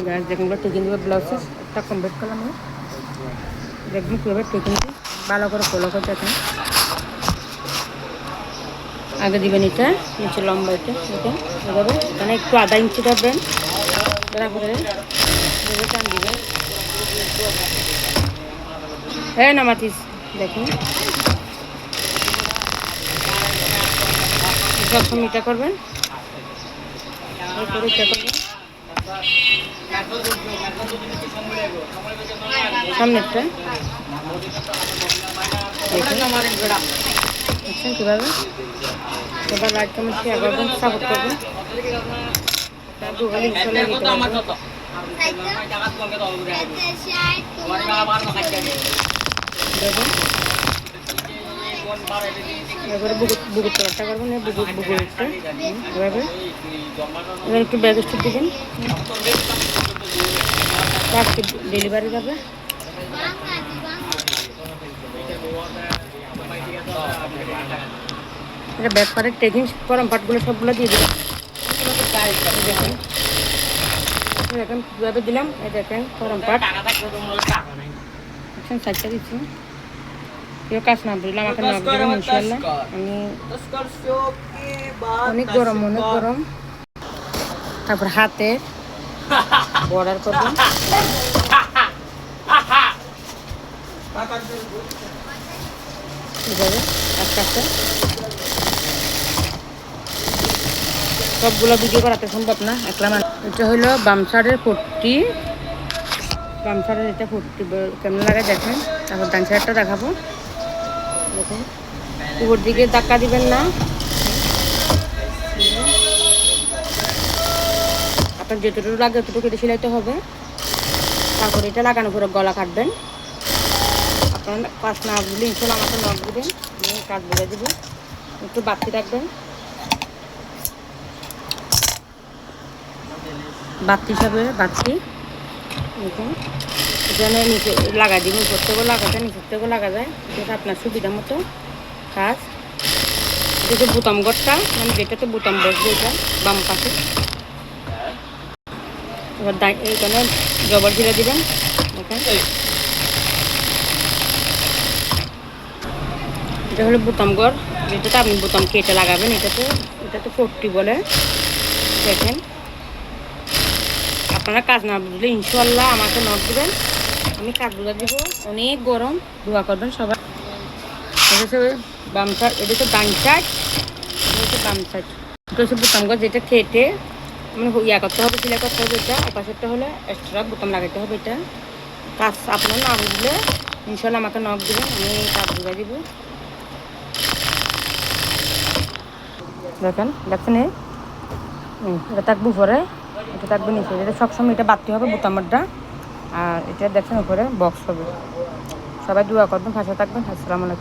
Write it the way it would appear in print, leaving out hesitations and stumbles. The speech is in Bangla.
গাছ দেখুন টেকিং দেবে ব্লাউজেস একটা কমপ্লিট করলাম দেখুন কীভাবে টেকিংটি ভালো করে ফলো করতে এখন আগে দিবেন এটা নিচে লম্বা এটা এভাবে এখানে একটু আধা ইঞ্চি ধরবেন তারপরে টান দিবেন হ্যাঁ না মাতিস দেখুন সবসময় এটা করবেন এরপরে এটা করবেন সামনেরটা দেখছেন কীভাবে এবার রাইট চামচকে এবার সাপোর্ট করবেন দুগাল ইনশাল্লাহ দিতে পারবেন দেখুন এবারে বুকুর তলাটা করবেন বুকুরটা এভাবে এবার একটু ব্যাগ স্টিচ দিবেন আজকে ডেলিভারি যাবে এটা ব্যাক পার্টের টেকিং গরম পার্টগুলো সবগুলো দিয়ে দিলাম দেখেন দেখেন কীভাবে দিলাম এই দেখেন গরম পার্ট দেখছেন সাইডটা দিচ্ছি কেউ কাজ না বুঝলাম আমাকে নক দেবেন ইনশাল্লাহ আমি অনেক গরম তারপর হাতে বর্ডার করবেন এইভাবে আস্তে আস্তে সবগুলো ভিডিও করাতে সম্ভব না একলা এটা হলো বাম সাইডের 40 বাম সাইডের এটা 40 কেমন লাগে দেখেন তারপর ডান সাইডটা দেখাবো দেখুন উপর দিকে ধাক্কা দিবেন না আপনার যেটুকু লাগে অতটুকু কেটে সিলাইতে হবে তারপর এটা লাগানোর পরে গলা কাটবেন আপনার কাজ না বুঝলে ইনশাল্লাহ আমাকে নখ দিবেন কাজ বলে দেবেন একটু বাড়তি রাখবেন বাড়তি হিসাবে বাড়তি দেখুন এখানে নিচে লাগাই দিবেন উপর থেকেও লাগা যায় নিচের থেকেও লাগা যায় যেটা আপনার সুবিধা মতো কাজ এটা বোতাম গড়টা মানে যেটাতে বোতাম বসবে এটা বাম পাশে এবার এইখানে জবর ঝিরে দিবেন দেখেন এটা হলো বোতাম গড় যেটাতে আপনি বোতাম কেটে লাগাবেন এটাতে 40 বলে দেখেন আপনারা কাজ না বুঝলে ইনশাল্লাহ আমাকে নখ দেবেন আমি কাজ বুঝা দিব অনেক গরম দোয়া করবেন সবাই এটা হচ্ছে বাম সাইড এটা হচ্ছে ডান সাইড এটা হচ্ছে বাম সাইড এটা হচ্ছে বোতাম গড় যেটা কেটে মানে করতে হবে সিলাই করতে হবে এটা আর পাশেরটা হলে এক্সট্রা বোতাম লাগাতে হবে এটা কাজ আপনার না বুঝলে ইনশাল্লাহ আমাকে নখ দেবেন আমি কাজ বুঝা দিব দেখছেন এটা থাকবে উপরে এটা থাকবে নিচে এটা সবসময় এটা বাড়তি হবে বোতামটা আর এটা দেখছেন উপরে বক্স হবে সবাই দোয়া করবেন পাশে থাকবেন আসসালামু আলাইকুম।